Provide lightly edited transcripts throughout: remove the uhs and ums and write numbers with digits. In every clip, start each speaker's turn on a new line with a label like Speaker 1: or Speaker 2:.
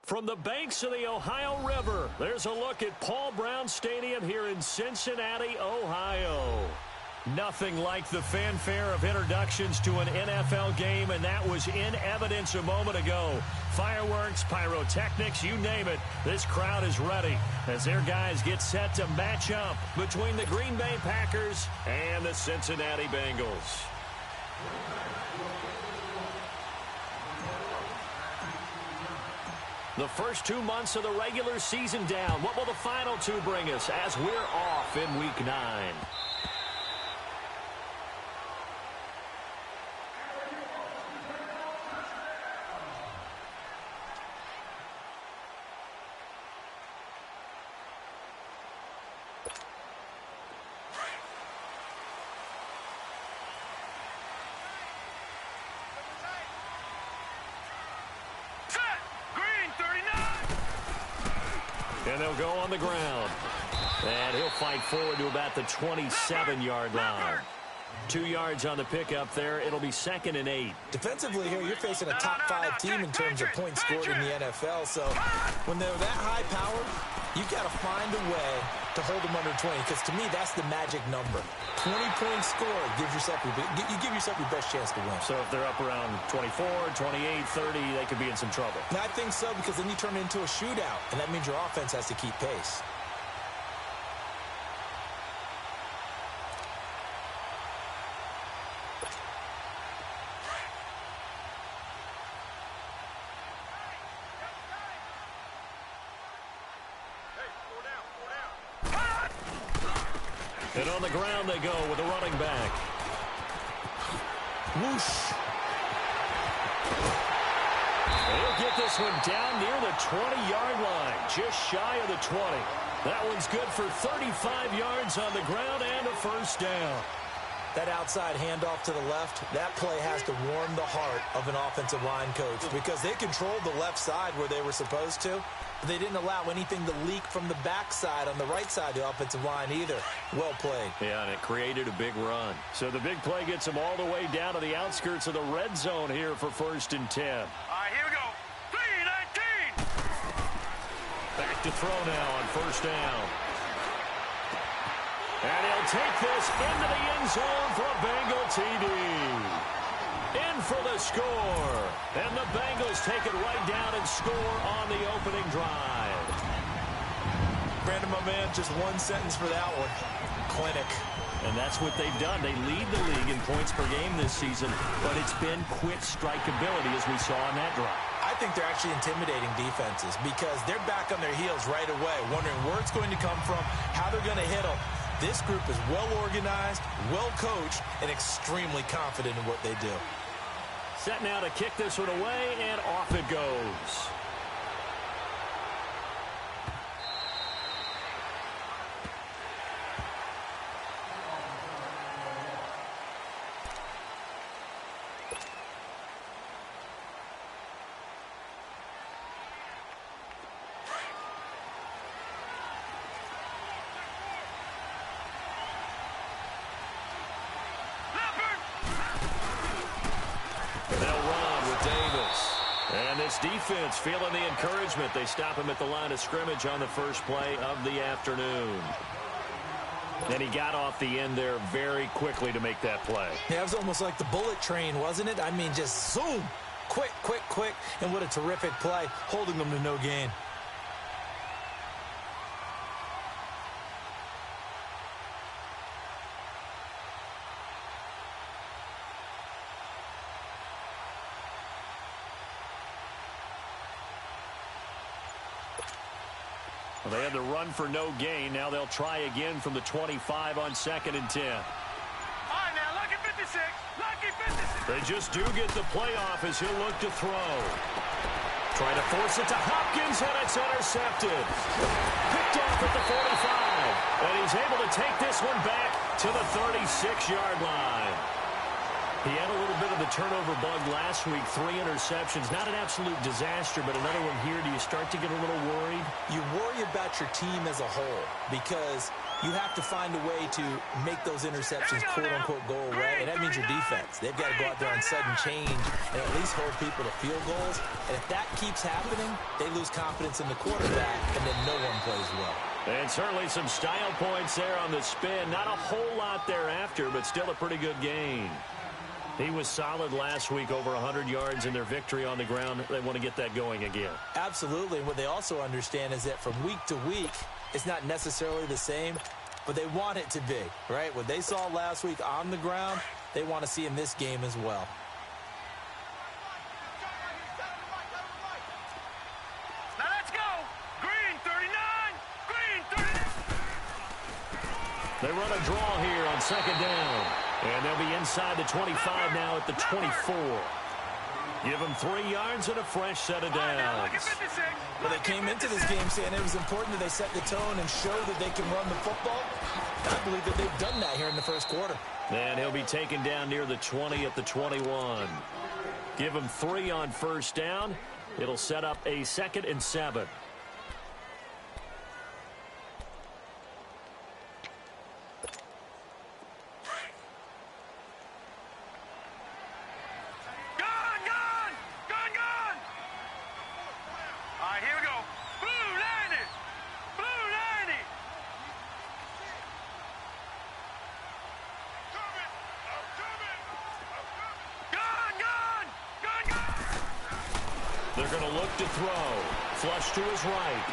Speaker 1: From the banks of the Ohio River, there's a look at Paul Brown Stadium here in Cincinnati, Ohio. Nothing like the fanfare of introductions to an NFL game, and that was in evidence a moment ago. Fireworks, pyrotechnics, you name it. This crowd is ready as their guys get set to match up between the Green Bay Packers and the Cincinnati Bengals. The first 2 months of the regular season down. What will the final two bring us as we're off in Week 9? And they'll go on the ground. And he'll fight forward to about the 27-yard line. 2 yards on the pickup there. It'll be 2nd and 8.
Speaker 2: Defensively here, you're facing a top-5 team in terms of points scored in the NFL. So when they're that high-powered, you've got to find a way to hold them under 20. Because to me, that's the magic number. 20-point score gives yourself you give yourself your best chance to win.
Speaker 1: So if they're up around 24, 28, 30, they could be in some trouble.
Speaker 2: And I think so, because then you turn it into a shootout, and that means your offense has to keep pace.
Speaker 1: And on the ground they go with a running back.
Speaker 2: Whoosh.
Speaker 1: He'll get this one down near the 20-yard line, just shy of the 20. That one's good for 35 yards on the ground and a first down.
Speaker 2: That outside handoff to the left, that play has to warm the heart of an offensive line coach because they controlled the left side where they were supposed to, but they didn't allow anything to leak from the backside on the right side of the offensive line either. Well played.
Speaker 1: Yeah, and it created a big run. So the big play gets them all the way down to the outskirts of the red zone here for 1st and 10.
Speaker 3: All right, here we go. 3-19.
Speaker 1: Back to throw now on 1st down. And he'll take this into the end zone for a Bengal TD. In for the score. And the Bengals take it right down and score on the opening drive.
Speaker 2: Brandon, my man, just one sentence for that one. Clinic.
Speaker 1: And that's what they've done. They lead the league in points per game this season, but it's been quick strikeability as we saw on that drive.
Speaker 2: I think they're actually intimidating defenses because they're back on their heels right away, wondering where it's going to come from, how they're going to hit them. This group is well-organized, well-coached, and extremely confident in what they do.
Speaker 1: Set now to kick this one away, and off it goes. Defense feeling the encouragement. They stop him at the line of scrimmage on the first play of the afternoon. And he got off the end there very quickly to make that play.
Speaker 2: Yeah, it was almost like the bullet train, wasn't it? I mean, just zoom. Quick, quick, quick. And what a terrific play, holding them to no gain.
Speaker 1: Well, they had to run for no gain. Now they'll try again from the 25 on 2nd and 10.
Speaker 3: All right, now, lucky 56. Lucky 56.
Speaker 1: They just do get the playoff as he'll look to throw. Try to force it to Hopkins, and it's intercepted. Picked off at the 45. And he's able to take this one back to the 36-yard line. He had a little bit of the turnover bug last week, 3 interceptions. Not an absolute disaster, but another one here. Do you start to get a little worried?
Speaker 2: You worry about your team as a whole because you have to find a way to make those interceptions, quote-unquote, go away, and that means your defense. They've got to go out there on sudden change and at least hold people to field goals. And if that keeps happening, they lose confidence in the quarterback, and then no one plays well.
Speaker 1: And certainly some style points there on the spin. Not a whole lot thereafter, but still a pretty good gain. He was solid last week, over 100 yards in their victory on the ground. They want to get that going again.
Speaker 2: Absolutely. What they also understand is that from week to week, it's not necessarily the same, but they want it to be, right? What they saw last week on the ground, they want to see in this game as well.
Speaker 3: Now let's go. Green 39. Green 39.
Speaker 1: They run a draw here on second down. And they'll be inside the 25 now at the 24. Give them 3 yards and a fresh set of downs.
Speaker 2: Well, they came into this game saying it was important that they set the tone and show that they can run the football. I believe that they've done that here in the first quarter.
Speaker 1: And he'll be taken down near the 20 at the 21. Give him 3 on first down. It'll set up a 2nd and 7. They're going to look to throw. Flush to his right.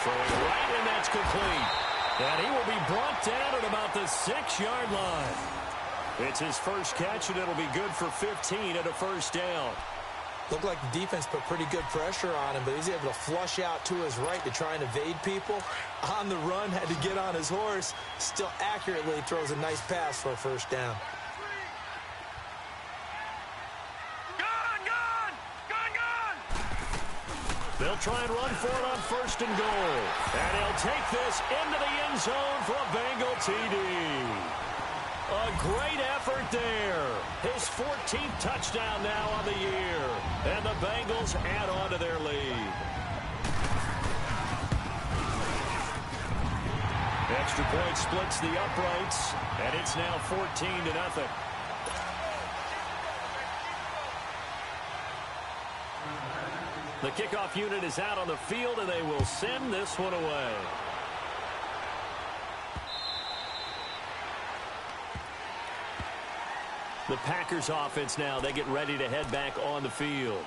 Speaker 1: Throwing right, and that's complete. And he will be brought down at about the 6-yard line. It's his first catch, and it'll be good for 15 at a first down.
Speaker 2: Looked like the defense put pretty good pressure on him, but he's able to flush out to his right to try and evade people. On the run, had to get on his horse. Still accurately throws a nice pass for a first down.
Speaker 1: They'll try and run for it on first and goal. And he'll take this into the end zone for a Bengal TD. A great effort there. His 14th touchdown now on the year. And the Bengals add on to their lead. Extra point splits the uprights. And it's now 14-0. The kickoff unit is out on the field, and they will send this one away. The Packers offense now, they get ready to head back on the field.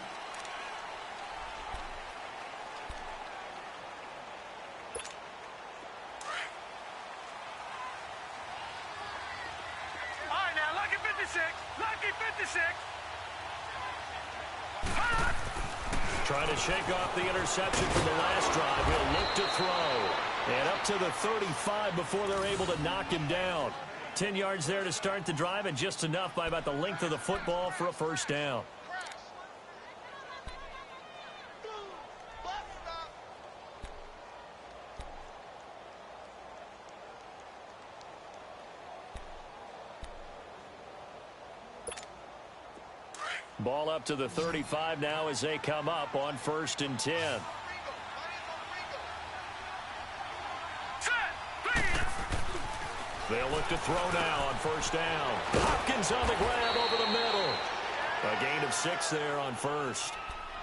Speaker 3: All right, now, lucky 56. Lucky 56.
Speaker 1: Trying to shake off the interception from the last drive. He'll look to throw. And up to the 35 before they're able to knock him down. 10 yards there to start the drive, and just enough by about the length of the football for a first down. Ball up to the 35 now as they come up on 1st and 10. They'll look to throw now on first down. Hopkins on the grab over the middle. A gain of 6 there on first.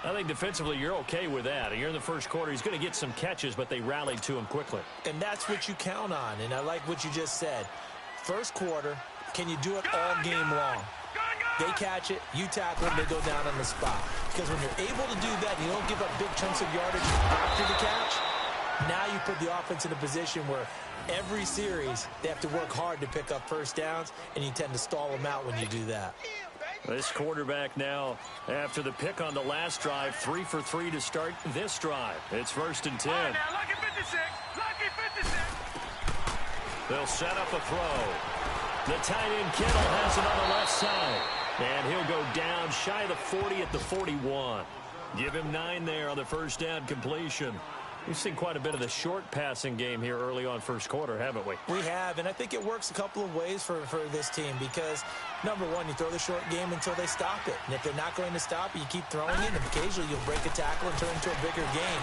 Speaker 1: I think defensively you're okay with that. You're in the first quarter. He's going to get some catches, but they rallied to him quickly.
Speaker 2: And that's what you count on, and I like what you just said. First quarter, can you do it all game long? They catch it, you tackle them, they go down on the spot. Because when you're able to do that, you don't give up big chunks of yardage after the catch. Now you put the offense in a position where every series they have to work hard to pick up first downs, and you tend to stall them out when you do that.
Speaker 1: This quarterback now, after the pick on the last drive, 3 for 3 to start this drive. It's 1st and 10.
Speaker 3: All right, now, lucky 56. Lucky 56.
Speaker 1: They'll set up a throw. The tight end Kittle has it on the left side. And he'll go down shy of the 40 at the 41. Give him 9 there on the first down completion. We've seen quite a bit of the short passing game here early on first quarter, haven't we?
Speaker 2: We have, and I think it works a couple of ways for this team because, number one, you throw the short game until they stop it. And if they're not going to stop it, you keep throwing it, and occasionally you'll break a tackle and turn into a bigger game.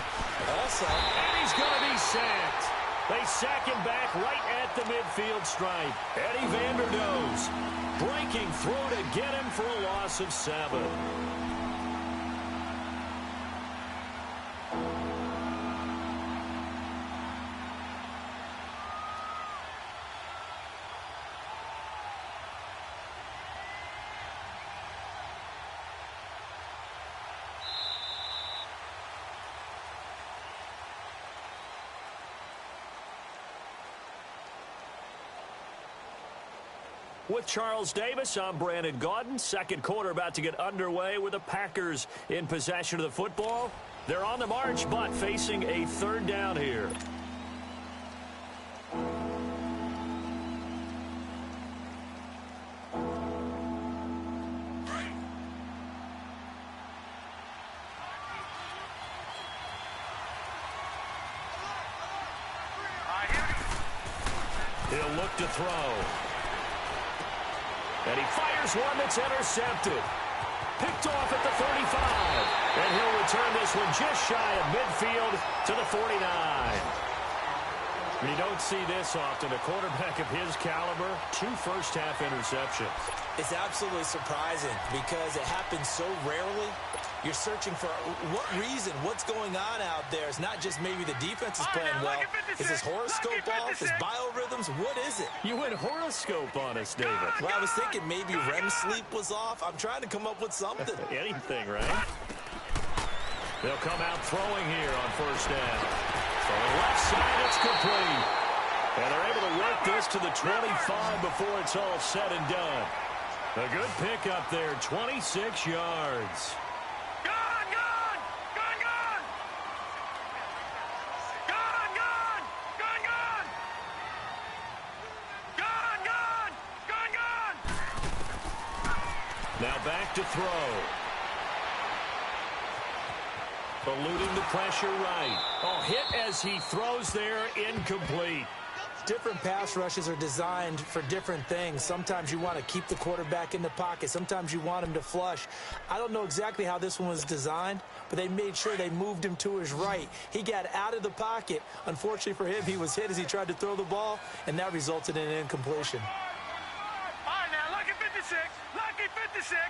Speaker 2: Also,
Speaker 1: and he's going to be sacked. They sack him back right at the midfield stripe. Eddie Vanderdoes breaking through to get him for a loss of 7. With Charles Davis, I'm Brandon Gaudin. Second quarter about to get underway with the Packers in possession of the football. They're on the march, but facing a third down here. He'll look to throw. And he fires one that's intercepted. Picked off at the 35. And he'll return this one just shy of midfield to the 49. You don't see this often. A quarterback of his caliber, 2 first-half interceptions.
Speaker 2: It's absolutely surprising because it happens so rarely. You're searching for what reason, what's going on out there. It's not just maybe the defense is playing well. Is this horoscope off? Is biorhythms? What is it?
Speaker 1: You went horoscope on us, David.
Speaker 2: Well, I was thinking maybe REM sleep was off. I'm trying to come up with something.
Speaker 1: Anything, right? They'll come out throwing here on first down. From the left side, it's complete. And they're able to work this to the 25 before it's all said and done. A good pickup there, 26 yards. Now back to throw. Eluding the pressure right. Oh, hit as he throws there, incomplete.
Speaker 2: Different pass rushes are designed for different things. Sometimes you want to keep the quarterback in the pocket. Sometimes you want him to flush. I don't know exactly how this one was designed, but they made sure they moved him to his right. He got out of the pocket. Unfortunately for him, he was hit as he tried to throw the ball, and that resulted in an incompletion.
Speaker 3: All right, now, lucky 56. Lucky 56.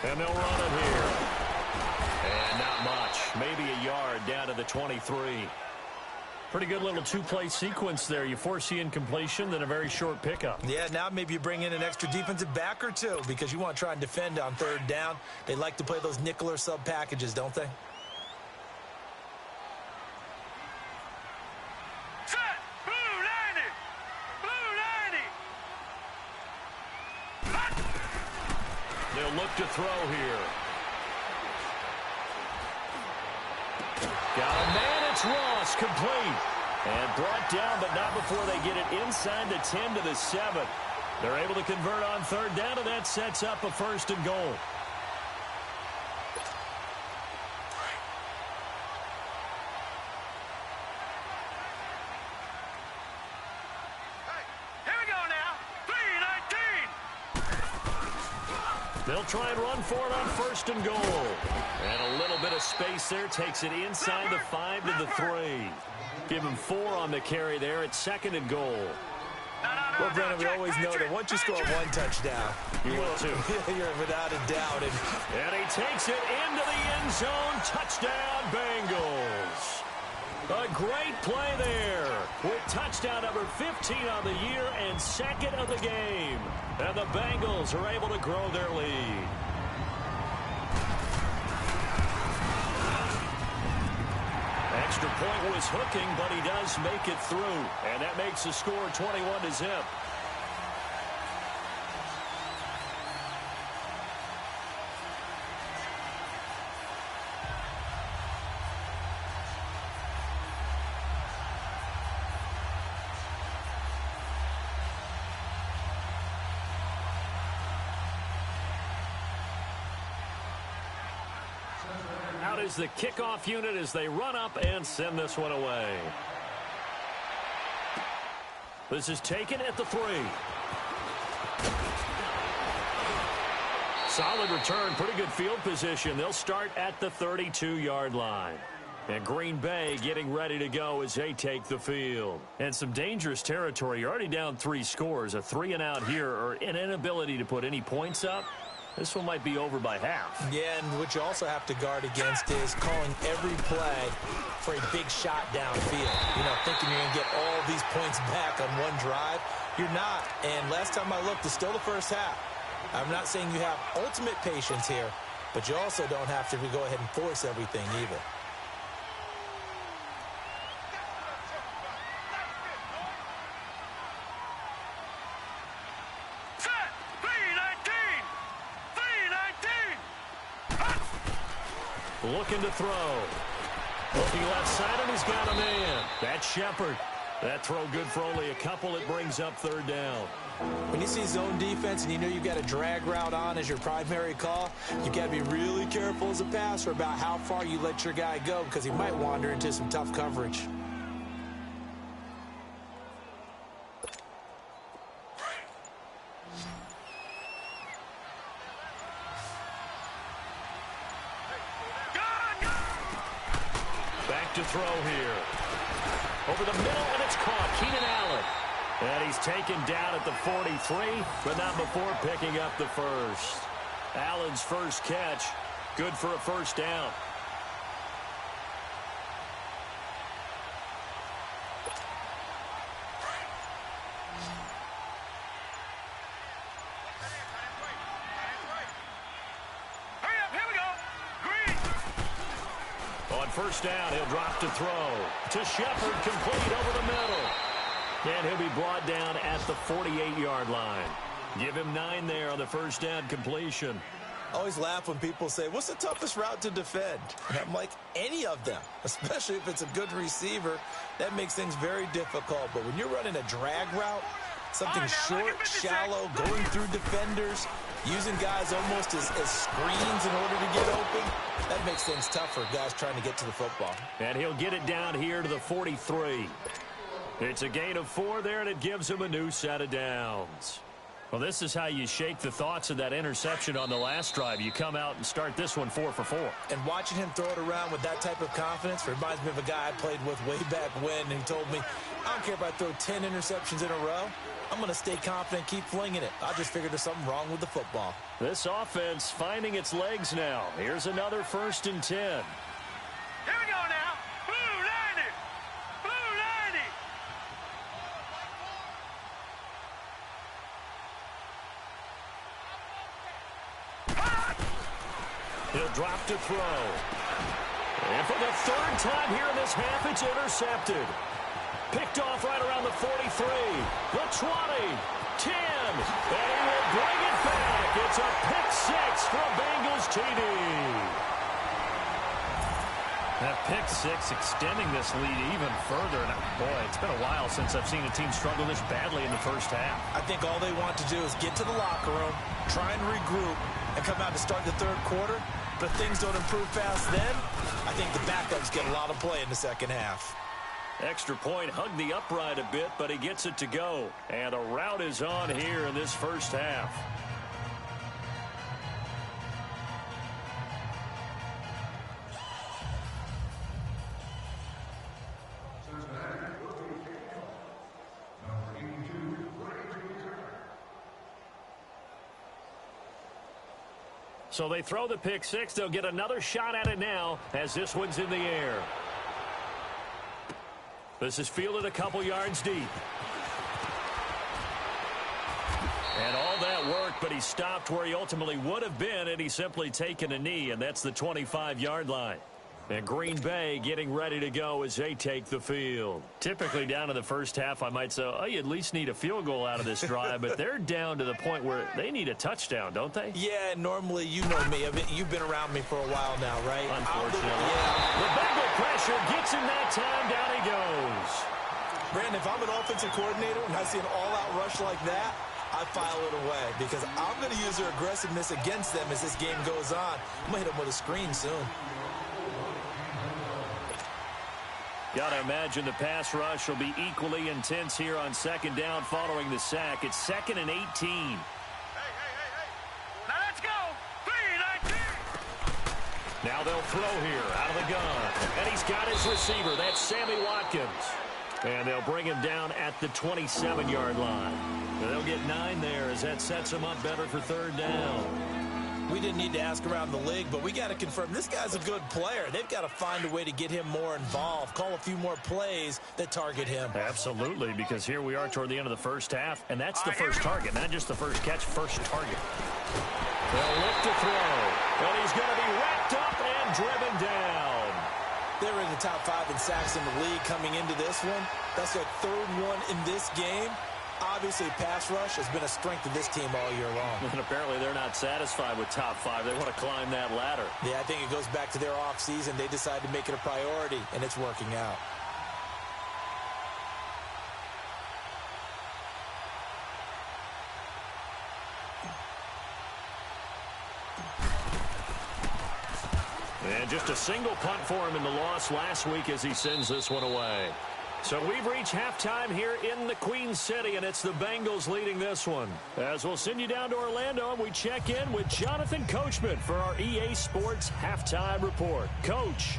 Speaker 1: And they'll run it here. And not much. Maybe a yard down to the 23. Pretty good little 2-play sequence there. You force the incompletion, then a very short pickup.
Speaker 2: Yeah, now maybe you bring in an extra defensive back or two because you want to try and defend on third down. They like to play those nickel or sub packages, don't they?
Speaker 3: Set. Blue 90. Blue 90.
Speaker 1: They'll look to throw here. Got a man, it's Ross, complete. And brought down, but not before they get it inside the 10 to the 7. They're able to convert on third down, and that sets up a 1st and goal.
Speaker 3: Here we go now. 3-19.
Speaker 1: They'll try and run for it on 1st and goal. And a little bit of space there takes it inside the 5 to the 3. Give him 4 on the carry there at 2nd and goal.
Speaker 2: Well, Brandon, we always know that once you score 1 touchdown,
Speaker 1: you will too.
Speaker 2: You're without a doubt.
Speaker 1: And he takes it into the end zone. Touchdown, Bengals. A great play there with touchdown number 15 on the year and 2nd of the game. And the Bengals are able to grow their lead. Extra point was hooking, but he does make it through. And that makes the score 21 to zip. Out is the kickoff unit as they run up and send this one away. This is taken at the 3. Solid return, pretty good field position. They'll start at the 32-yard line. And Green Bay getting ready to go as they take the field. And some dangerous territory. You're already down 3 scores. A 3-and-out here or an inability to put any points up. This one might be over by half.
Speaker 2: Yeah, and what you also have to guard against is calling every play for a big shot downfield. You know, thinking you're going to get all these points back on one drive. You're not. And last time I looked, it's still the first half. I'm not saying you have ultimate patience here, but you also don't have to go ahead and force everything either.
Speaker 1: Looking to throw. Looking left side, and he's got a man. That's Shepard. That throw good for only a couple. It brings up 3rd down.
Speaker 2: When you see zone defense and you know you've got a drag route on as your primary call, you've got to be really careful as a passer about how far you let your guy go because he might wander into some tough coverage.
Speaker 1: To throw here. Over the middle, and it's caught. Keenan Allen. And he's taken down at the 43, but not before picking up the first. Allen's first catch, good for a 1st down. First down, he'll drop to throw. To Shepard, complete over the middle. And he'll be brought down at the 48-yard line. Give him 9 there on the first down completion.
Speaker 2: I always laugh when people say, what's the toughest route to defend? And I'm like, any of them, especially if it's a good receiver. That makes things very difficult. But when you're running a drag route, something short, shallow, going through defenders, using guys almost as screens in order to get open, that makes things tough for guys trying to get to the football.
Speaker 1: And he'll get it down here to the 43. It's a gain of 4 there, and it gives him a new set of downs. Well, this is how you shake the thoughts of that interception on the last drive. You come out and start this one 4 for 4.
Speaker 2: And watching him throw it around with that type of confidence reminds me of a guy I played with way back when, and he told me, I don't care if I throw 10 interceptions in a row. I'm going to stay confident, keep flinging it. I just figured there's something wrong with the football.
Speaker 1: This offense finding its legs now. Here's another 1st and 10.
Speaker 3: Here we go now. Blue 90. Blue
Speaker 1: 90. He'll drop to throw. And for the 3rd time here in this half, it's intercepted. Picked off right around the 43, the 20, 10, and he will bring it back. It's a pick 6 for a Bengals TD. That pick 6 extending this lead even further. And boy, it's been a while since I've seen a team struggle this badly in the first half.
Speaker 2: I think all they want to do is get to the locker room, try and regroup, and come out to start the 3rd quarter. But if things don't improve fast then, I think the backups get a lot of play in the 2nd half.
Speaker 1: Extra point, hugged the upright a bit, but he gets it to go. And a route is on here in this first half. So they throw the pick 6. They'll get another shot at it now as this one's in the air. This is fielded a couple yards deep. And all that work, but he stopped where he ultimately would have been, and he's simply taken a knee, and that's the 25-yard line. And Green Bay getting ready to go as they take the field. Typically down in the first half, I might say, oh, you at least need a field goal out of this drive, but they're down to the point where they need a touchdown, don't they?
Speaker 2: Yeah, normally, you know me. You've been around me for a while now, right?
Speaker 1: Unfortunately.
Speaker 2: Yeah.
Speaker 1: The Bengal pressure gets him that time. Down he goes.
Speaker 2: Brandon, if I'm an offensive coordinator and I see an all-out rush like that, I file it away because I'm going to use their aggressiveness against them as this game goes on. I'm going to hit them with a screen soon.
Speaker 1: Got to imagine the pass rush will be equally intense here on 2nd down following the sack. It's 2nd and 18.
Speaker 3: Hey. Now let's go. 3-19.
Speaker 1: Now they'll throw here out of the gun. And he's got his receiver. That's Sammy Watkins. And they'll bring him down at the 27-yard line. And they'll get 9 there as that sets him up better for third down.
Speaker 2: We didn't need to ask around the league, but we got to confirm this guy's a good player. They've got to find a way to get him more involved, call a few more plays that target him.
Speaker 1: Absolutely, because here we are toward the end of the first half, and that's the first target, not just the first catch, first target. They'll look to throw, and he's going to be wrapped up and driven down.
Speaker 2: They're in the top 5 in sacks in the league coming into this one. That's their third one in this game. Obviously, pass rush has been a strength of this team all year long.
Speaker 1: And apparently they're not satisfied with top 5. They want to climb that ladder.
Speaker 2: Yeah, I think it goes back to their offseason. They decided to make it a priority, and it's working out.
Speaker 1: And just a single punt for him in the loss last week as he sends this one away. So we've reached halftime here in the Queen City, and it's the Bengals leading this one. As we'll send you down to Orlando, and we check in with Jonathan Coachman for our EA Sports Halftime Report. Coach.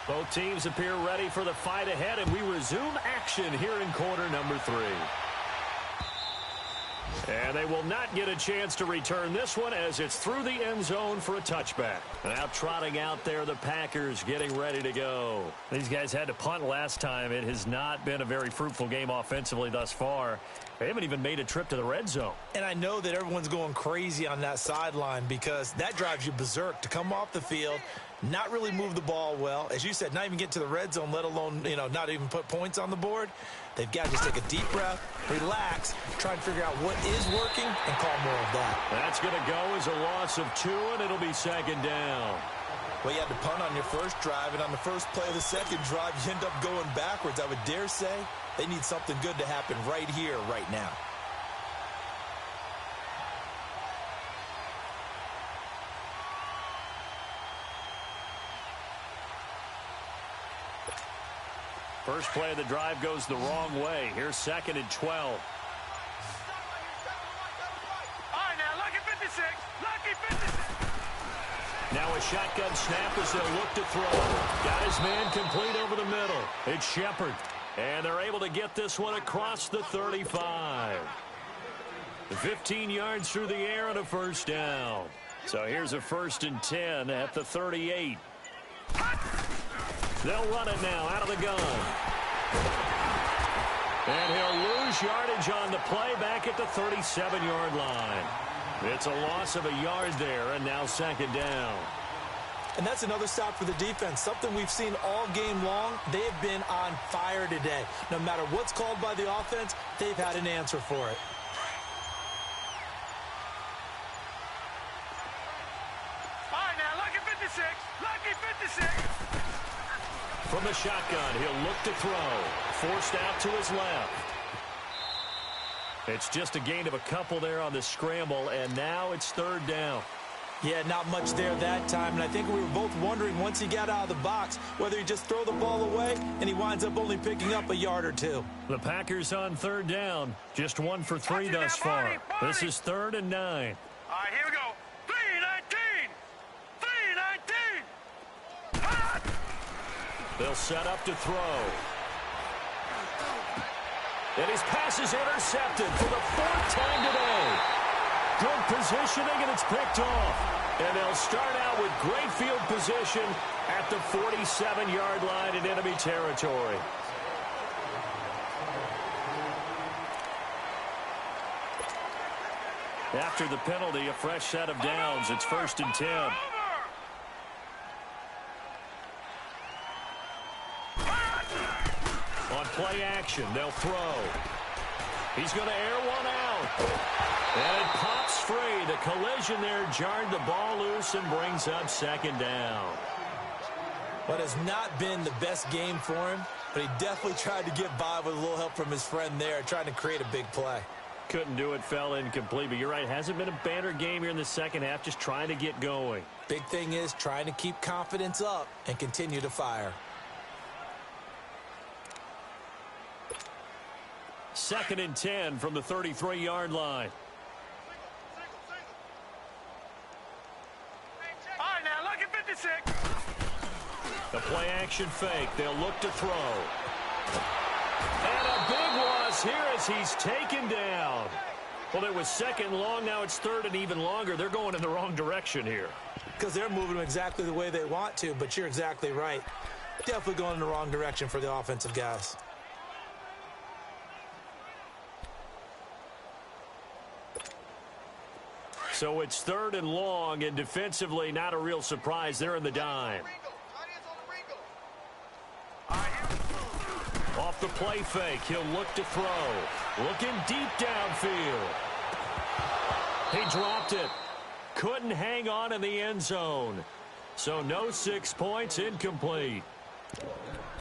Speaker 1: Both teams appear ready for the fight ahead, and we resume action here in quarter number 3. And they will not get a chance to return this one as it's through the end zone for a touchback. Now trotting out there, the Packers getting ready to go. These guys had to punt last time. It has not been a very fruitful game offensively thus far. They haven't even made a trip to the red zone.
Speaker 2: And I know that everyone's going crazy on that sideline because that drives you berserk to come off the field, not really move the ball well. As you said, not even get to the red zone, let alone, not even put points on the board. They've got to just take a deep breath, relax, try and figure out what is working, and call more of that.
Speaker 1: That's going to go as a loss of 2, and it'll be second down.
Speaker 2: Well, you had to punt on your first drive, and on the first play of the second drive, you end up going backwards. I would dare say they need something good to happen right here, right now.
Speaker 1: First play of the drive goes the wrong way. Here's second and 12.
Speaker 3: All right, now, lucky 56. Lucky 56.
Speaker 1: Now a shotgun snap as they'll look to throw. Got his man complete over the middle. It's Shepard. And they're able to get this one across the 35. 15 yards through the air and a first down. So here's a 1st and 10 at the 38. They'll run it now out of the gun. And he'll lose yardage on the play back at the 37-yard line. It's a loss of a yard there, and now second down.
Speaker 2: And that's another stop for the defense, something we've seen all game long. They have been on fire today. No matter what's called by the offense, they've had an answer for it.
Speaker 3: All right, now, lucky 56. Lucky 56.
Speaker 1: From the shotgun, he'll look to throw. Forced out to his left. It's just a gain of a couple there on the scramble, and now it's third down.
Speaker 2: Yeah, not much there that time, and I think we were both wondering once he got out of the box whether he just throw the ball away, and he winds up only picking up a yard or 2.
Speaker 1: The Packers on third down, just 1 for 3 thus far. This is 3rd and 9.
Speaker 3: All right, here we go. 3-19. 3-19. Hot.
Speaker 1: They'll set up to throw. And his pass is intercepted for the 4th time today. Good positioning, and it's picked off. And they'll start out with great field position at the 47-yard line in enemy territory. After the penalty, a fresh set of downs. It's 1st and 10. On play action, they'll throw. He's going to air one out. And it pops free. The collision there jarred the ball loose and brings up second down.
Speaker 2: What has not been the best game for him, but he definitely tried to get by with a little help from his friend there, trying to create a big play.
Speaker 1: Couldn't do it, fell incomplete, but you're right, hasn't been a banner game here in the second half, just trying to get going.
Speaker 2: Big thing is trying to keep confidence up and continue to fire.
Speaker 1: Second and 10 from the 33-yard line.
Speaker 3: All right, now look at 56.
Speaker 1: The play action fake. They'll look to throw. And a big loss here as he's taken down. Well, it was second long. Now it's third and even longer. They're going in the wrong direction here.
Speaker 2: Because they're moving them exactly the way they want to, but you're exactly right. Definitely going in the wrong direction for the offensive guys.
Speaker 1: So it's third and long, and defensively not a real surprise. They're in the dime. Off the play fake, he'll look to throw. Looking deep downfield. He dropped it. Couldn't hang on in the end zone. So no 6 points, incomplete.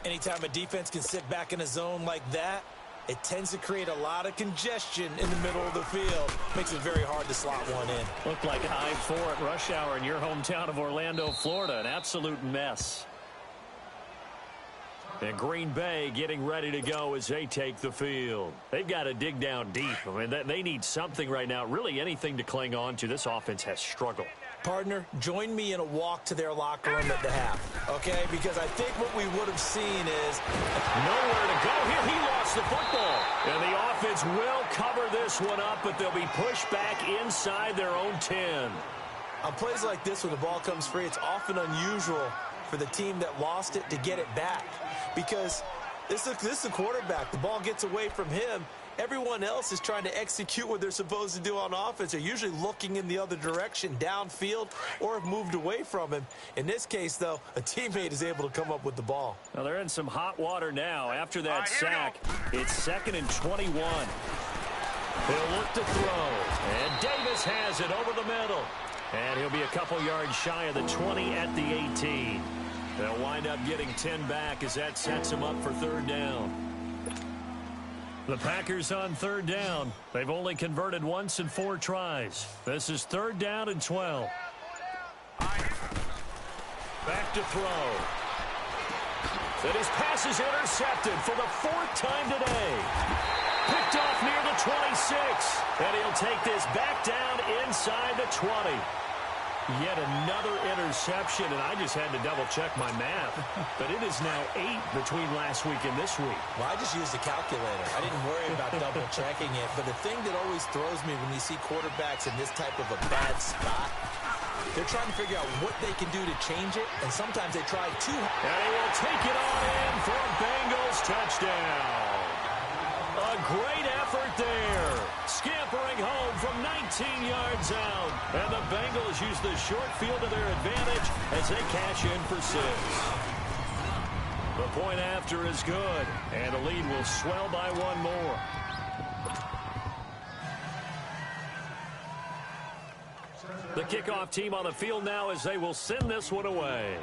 Speaker 2: Anytime a defense can sit back in a zone like that, it tends to create a lot of congestion in the middle of the field. Makes it very hard to slot one in.
Speaker 1: Looked like I-4 at rush hour in your hometown of Orlando, Florida. An absolute mess. And Green Bay getting ready to go as they take the field. They've got to dig down deep. I mean, they need something right now, really anything to cling on to. This offense has struggled.
Speaker 2: Partner, join me in a walk to their locker room at the half, okay? Because I think what we would have seen is
Speaker 1: nowhere to go here. He lost the football. And the offense will cover this one up, but they'll be pushed back inside their own 10.
Speaker 2: On plays like this, when the ball comes free, it's often unusual for the team that lost it to get it back. Because this is the quarterback. The ball gets away from him. Everyone else is trying to execute what they're supposed to do on offense. They're usually looking in the other direction, downfield, or have moved away from him. In this case, though, a teammate is able to come up with the ball.
Speaker 1: Now they're in some hot water now. After that sack, it's 2nd and 21. He'll look to throw. And Davis has it over the middle. And he'll be a couple yards shy of the 20 at the 18. They'll wind up getting 10 back as that sets them up for third down. The Packers on third down. They've only converted once in 4 tries. This is 3rd down and 12. Back to throw. And his pass is intercepted for the 4th time today. Picked off near the 26. And he'll take this back down inside the 20. Yet another interception, and I just had to double-check my math. But it is now 8 between last week and this week.
Speaker 2: Well, I just used a calculator. I didn't worry about double-checking it. But the thing that always throws me when you see quarterbacks in this type of a bad spot, they're trying to figure out what they can do to change it, and sometimes they try too hard.
Speaker 1: And he will take it on in for a Bengals touchdown. A great effort there. Scampering home from 19 yards out. And the Bengals use the short field to their advantage as they cash in for 6. The point after is good. And the lead will swell by 1 more. The kickoff team on the field now as they will send this one away.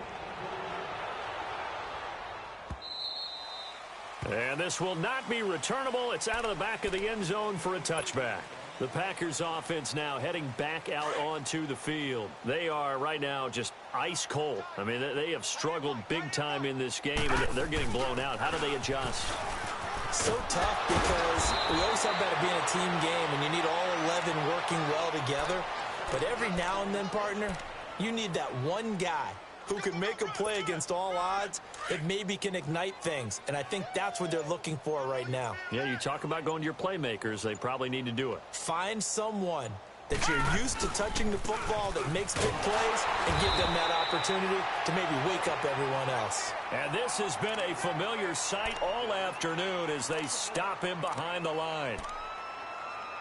Speaker 1: And this will not be returnable. It's out of the back of the end zone for a touchback. The Packers offense now heading back out onto the field. They are right now just ice cold. I mean, they have struggled big time in this game, and they're getting blown out. How do they adjust?
Speaker 2: So tough because we always have about it being a team game, and you need all 11 working well together. But every now and then, partner, you need that one guy who can make a play against all odds that maybe can ignite things. And I think that's what they're looking for right now.
Speaker 1: Yeah, you talk about going to your playmakers. They probably need to do it.
Speaker 2: Find someone that you're used to touching the football that makes big plays and give them that opportunity to maybe wake up everyone else.
Speaker 1: And this has been a familiar sight all afternoon as they stop him behind the line.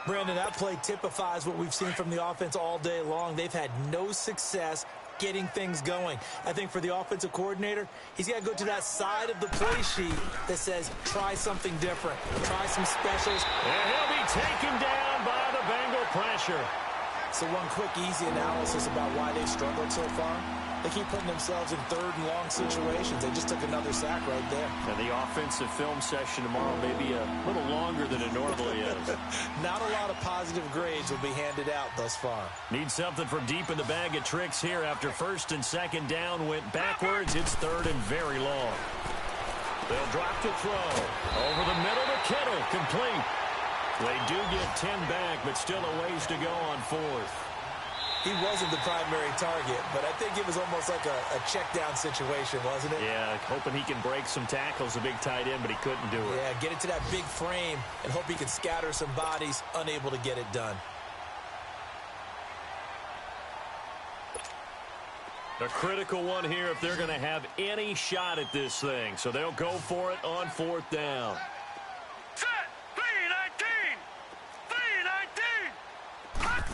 Speaker 2: Brandon, that play typifies what we've seen from the offense all day long. They've had no success getting things going. I think for the offensive coordinator, he's got to go to that side of the play sheet that says, try something different. Try some specials.
Speaker 1: And he'll be taken down by the Bengal pressure.
Speaker 2: So one quick, easy analysis about why they've struggled so far. They keep putting themselves in third and long situations. They just took another sack right there.
Speaker 1: And the offensive film session tomorrow may be a little longer than it normally is.
Speaker 2: Not a lot of positive grades will be handed out thus far.
Speaker 1: Need something from deep in the bag of tricks here after first and second down went backwards. It's third and very long. They'll drop to throw. Over the middle to Kittle. Complete. They do get 10 back, but still a ways to go on fourth.
Speaker 2: He wasn't the primary target, but I think it was almost like a check-down situation, wasn't it?
Speaker 1: Yeah, hoping he can break some tackles, a big tight end, but he couldn't do it.
Speaker 2: Yeah, get it to that big frame and hope he can scatter some bodies, unable to get it done.
Speaker 1: A critical one here if they're going to have any shot at this thing. So they'll go for it on fourth down.
Speaker 3: Set. 3-19. 3-19.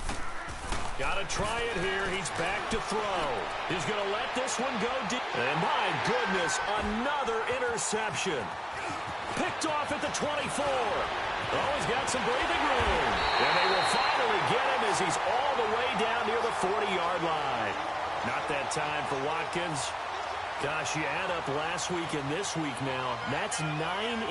Speaker 1: Got to try it here. He's back to throw. He's going to let this one go deep. And my goodness, another interception. Picked off at the 24. Oh, he's got some breathing room. And they will finally get him as he's all the way down near the 40-yard line. Not that time for Watkins. Gosh, you add up last week and this week now. That's 9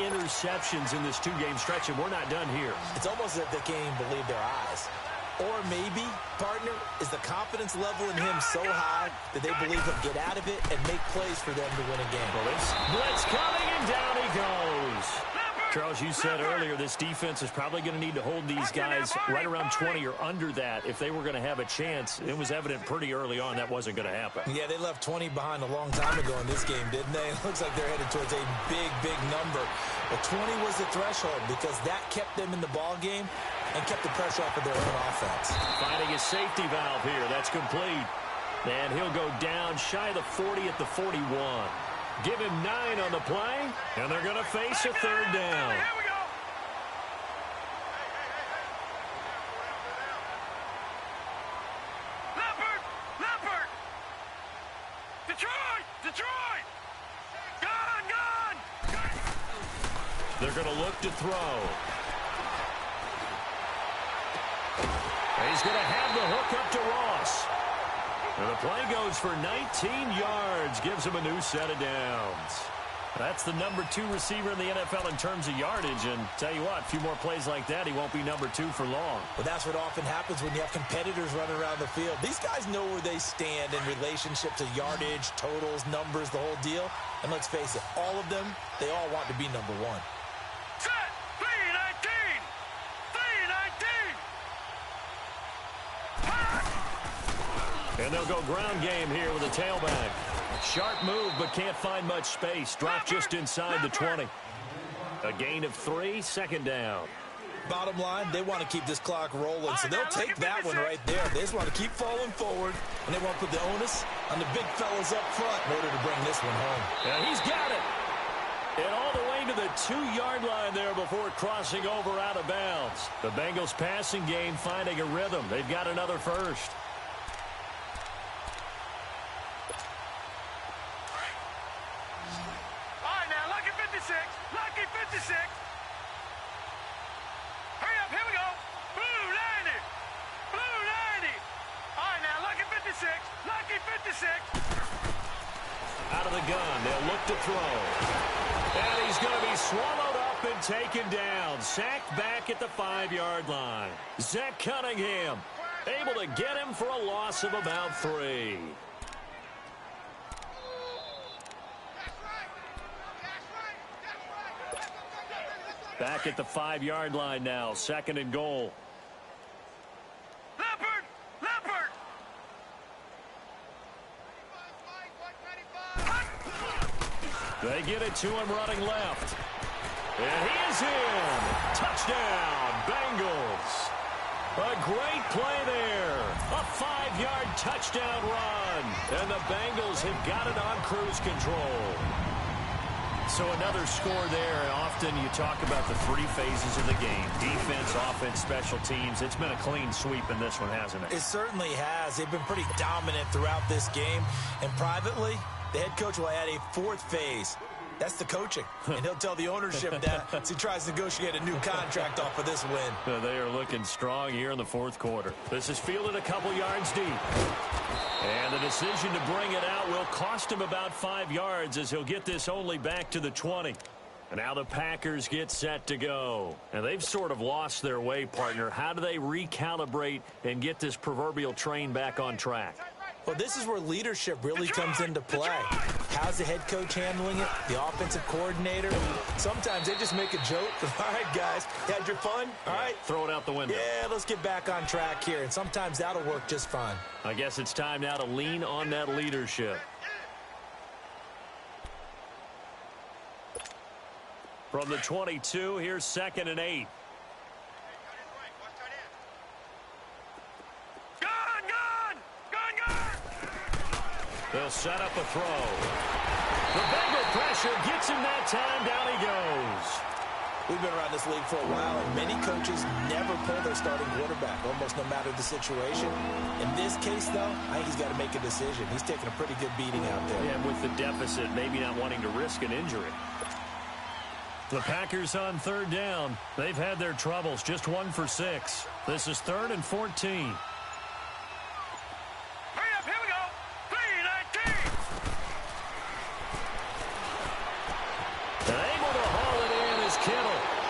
Speaker 1: interceptions in this two-game stretch, and we're not done here.
Speaker 2: It's almost as if they can't even believe their eyes. Or maybe, partner, is the confidence level in him so high that they believe he'll get out of it and make plays for them to win a game.
Speaker 1: Blitz coming, and down he goes. Charles, you said earlier this defense is probably going to need to hold these guys right around 20 or under that if they were going to have a chance. It was evident pretty early on that wasn't going to happen.
Speaker 2: Yeah, they left 20 behind a long time ago in this game, didn't they? It looks like they're headed towards a big, big number. But 20 was the threshold because that kept them in the ball game and kept the pressure off of their own offense.
Speaker 1: Finding a safety valve here. That's complete. And he'll go down shy of the 40 at the 41. Give him 9 on the play, and they're going to face a third down.
Speaker 3: Here we go. Leopard. Detroit. Gone.
Speaker 1: They're going to look to throw. He's going to have the hook up to Ross. And the play goes for 19 yards, gives him a new set of downs. That's the number 2 receiver in the NFL in terms of yardage. And tell you what, a few more plays like that, he won't be number 2 for long.
Speaker 2: Well, that's what often happens when you have competitors running around the field. These guys know where they stand in relationship to yardage, totals, numbers, the whole deal. And let's face it, all of them, they all want to be number 1.
Speaker 3: Set. 3-19.
Speaker 1: And they'll go ground game here with a tailback. Sharp move, but can't find much space. Drop just inside the 20. A gain of 3, second down.
Speaker 2: Bottom line, they want to keep this clock rolling, so they'll take that one right there. They just want to keep falling forward, and they want to put the onus on the big fellas up front in order to bring this one home.
Speaker 1: And he's got it. And all the way to the 2-yard line there before crossing over out of bounds. The Bengals passing game finding a rhythm. They've got another first.
Speaker 3: Lucky 56. Hurry up, here we go. Blue 90. All right, now, Lucky 56.
Speaker 1: Out of the gun, they'll look to throw. And he's going to be swallowed up and taken down. Sacked back at the 5-yard line. Zach Cunningham able to get him for a loss of about 3. Back at the 5-yard line now, second and goal.
Speaker 3: Leopard.
Speaker 1: They get it to him running left. And he is in. Touchdown, Bengals. A great play there. A 5-yard touchdown run. And the Bengals have got it on cruise control. So another score there. Often you talk about the 3 phases of the game. Defense, offense, special teams. It's been a clean sweep in this one, hasn't it?
Speaker 2: It certainly has. They've been pretty dominant throughout this game. And privately, the head coach will add a 4th phase. That's the coaching. And he'll tell the ownership that as he tries to negotiate a new contract off of this win.
Speaker 1: They are looking strong here in the fourth quarter. This is fielded a couple yards deep. And the decision to bring it out will cost him about 5 yards as he'll get this only back to the 20. And now the Packers get set to go. And they've sort of lost their way, partner. How do they recalibrate and get this proverbial train back on track?
Speaker 2: Well, this is where leadership really comes into play. How's the head coach handling it? The offensive coordinator? Sometimes they just make a joke. All right, guys, you had your fun? All right.
Speaker 1: Throw it out the window.
Speaker 2: Yeah, let's get back on track here. And sometimes that'll work just fine.
Speaker 1: I guess it's time now to lean on that leadership. From the 22, here's 2nd and 8. They'll set up a throw. The Bengal pressure gets him that time. Down he goes.
Speaker 2: We've been around this league for a while, and many coaches never pull their starting quarterback, almost no matter the situation. In this case, though, I think he's got to make a decision. He's taking a pretty good beating out there.
Speaker 1: Yeah, with the deficit, maybe not wanting to risk an injury. The Packers on 3rd down. They've had their troubles, just 1 for 6. This is 3rd and 14.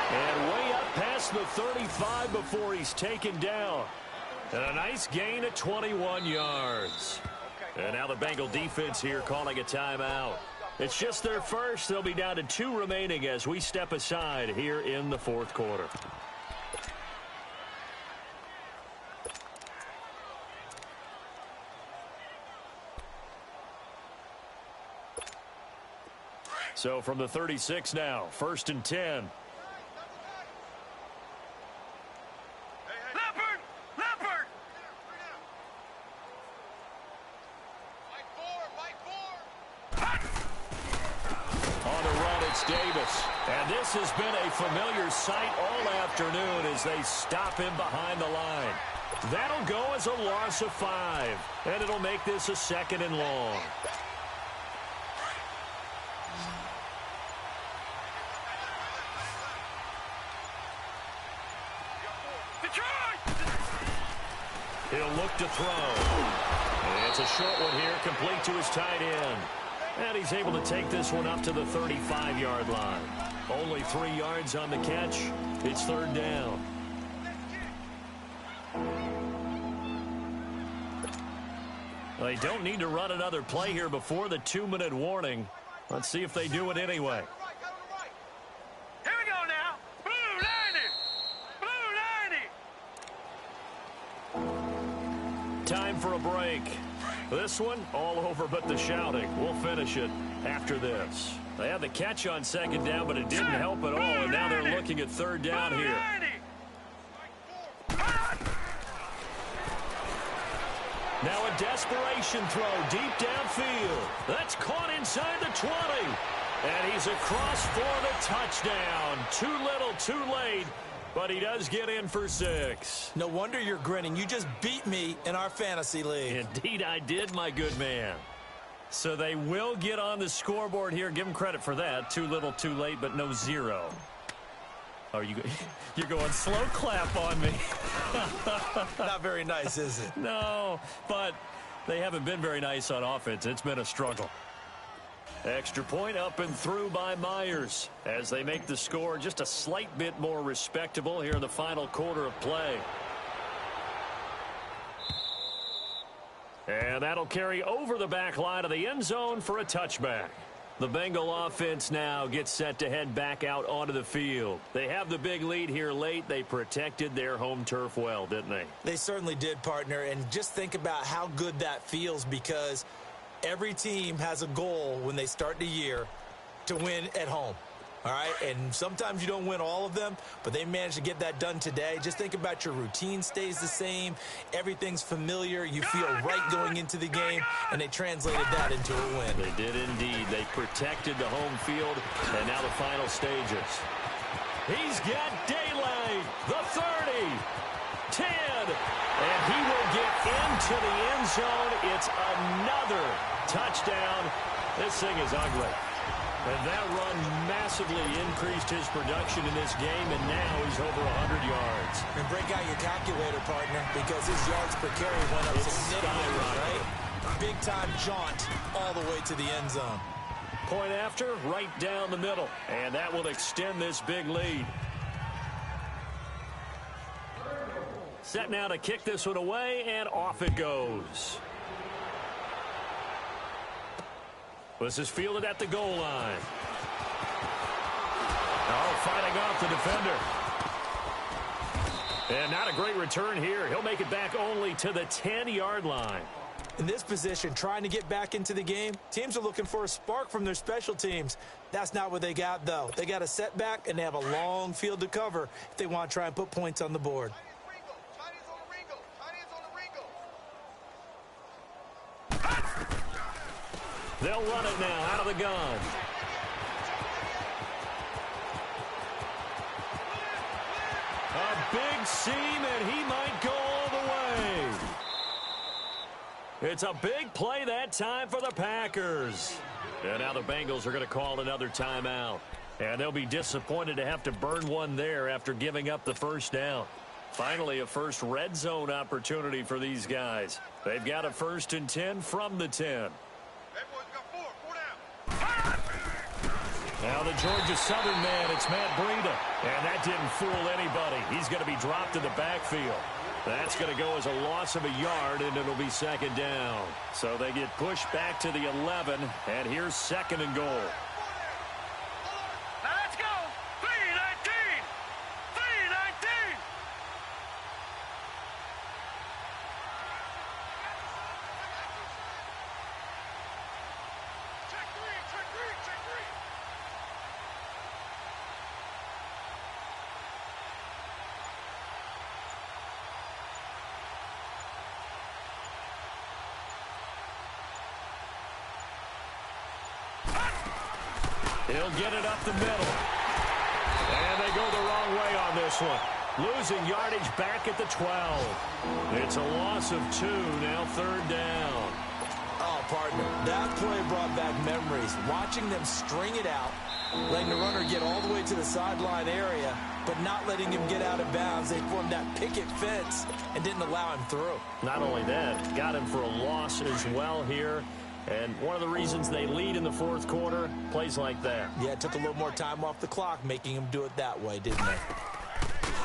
Speaker 1: And way up past the 35 before he's taken down. And a nice gain at 21 yards. And now the Bengal defense here calling a timeout. It's just their first. They'll be down to 2 remaining as we step aside here in the fourth quarter. So from the 36 now, 1st and 10. And this has been a familiar sight all afternoon as they stop him behind the line. That'll go as a loss of 5, and it'll make this a 2nd and long. He'll look to throw. And it's a short one here, complete to his tight end. And he's able to take this one up to the 35-yard line. Only 3 yards on the catch. It's 3rd down. They don't need to run another play here before the 2-minute warning. Let's see if they do it anyway.
Speaker 3: Here we go now. Blue 90.
Speaker 1: Time for a break. This one, all over but the shouting. We'll finish it after this. They had the catch on 2nd down, but it didn't help at all, and now they're looking at 3rd down here. Now a desperation throw deep downfield. That's caught inside the 20. And he's across for the touchdown. Too little, too late. But he does get in for 6.
Speaker 2: No wonder you're grinning. You just beat me in our fantasy league.
Speaker 1: Indeed I did, my good man. So they will get on the scoreboard here. Give him credit for that. Too little, too late, but no 0. Oh, you're going slow clap on me.
Speaker 2: Not very nice, is it?
Speaker 1: No, but they haven't been very nice on offense. It's been a struggle. Extra point up and through by Myers as they make the score just a slight bit more respectable here in the final quarter of play. And that'll carry over the back line of the end zone for a touchback. The Bengal offense now gets set to head back out onto the field. They have the big lead here late. They protected their home turf well, didn't they?
Speaker 2: They certainly did, partner. And just think about how good that feels, because every team has a goal when they start the year to win at home. All right, and sometimes you don't win all of them, but they managed to get that done today. Just think about your routine stays the same. Everything's familiar. You feel right going into the game, and they translated that into a win.
Speaker 1: They did indeed. They protected the home field, and now the final stages. He's got daylight, the 30, 10, and he will get into the end zone. It's another touchdown. This thing is ugly. And that run massively increased his production in this game, and now he's over 100 yards.
Speaker 2: And break out your calculator, partner, because his yards per carry went up significantly, right? Big-time jaunt all the way to the end zone.
Speaker 1: Point after, right down the middle. And that will extend this big lead. Set now to kick this one away, and off it goes. This is fielded at the goal line. Oh, fighting off the defender. And not a great return here. He'll make it back only to the 10-yard line.
Speaker 2: In this position, trying to get back into the game, teams are looking for a spark from their special teams. That's not what they got, though. They got a setback, and they have a long field to cover if they want to try and put points on the board.
Speaker 1: They'll run it now out of the gun. A big seam, and he might go all the way. It's a big play that time for the Packers. And now the Bengals are going to call another timeout. And they'll be disappointed to have to burn one there after giving up the first down. Finally, a first red zone opportunity for these guys. They've got a 1st and 10 from the 10. Now the Georgia Southern man, it's Matt Breida. And that didn't fool anybody. He's going to be dropped in the backfield. That's going to go as a loss of a yard, and it'll be 2nd down. So they get pushed back to the 11, and here's 2nd and goal.
Speaker 3: Now let's go. 3-19. 3-19. Check three.
Speaker 1: He'll get it up the middle. And they go the wrong way on this one. Losing yardage back at the 12. It's a loss of 2, now 3rd down.
Speaker 2: Oh, partner, that play brought back memories. Watching them string it out, letting the runner get all the way to the sideline area, but not letting him get out of bounds. They formed that picket fence and didn't allow him through.
Speaker 1: Not only that, got him for a loss as well here. And one of the reasons they lead in the 4th quarter, plays like that.
Speaker 2: Yeah, it took a little more time off the clock, making him do it that way, didn't they?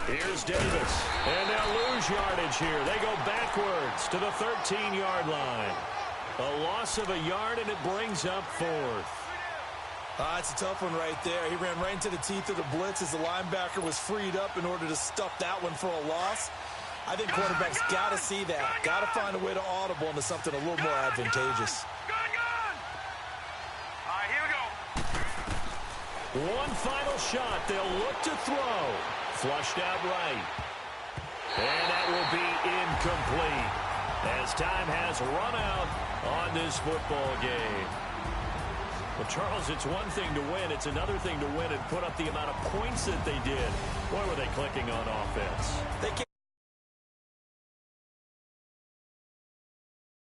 Speaker 1: Here's Davis. And they'll lose yardage here. They go backwards to the 13-yard line. A loss of a yard, and it brings up 4th.
Speaker 2: It's a tough one right there. He ran right into the teeth of the blitz as the linebacker was freed up in order to stuff that one for a loss. I think quarterbacks got to see that. Got to find a way to audible into something a little more advantageous.
Speaker 1: One final shot. They'll look to throw. Flushed out right. And that will be incomplete as time has run out on this football game. Well, Charles, it's one thing to win. It's another thing to win and put up the amount of points that they did. Boy, were they clicking on offense.
Speaker 2: They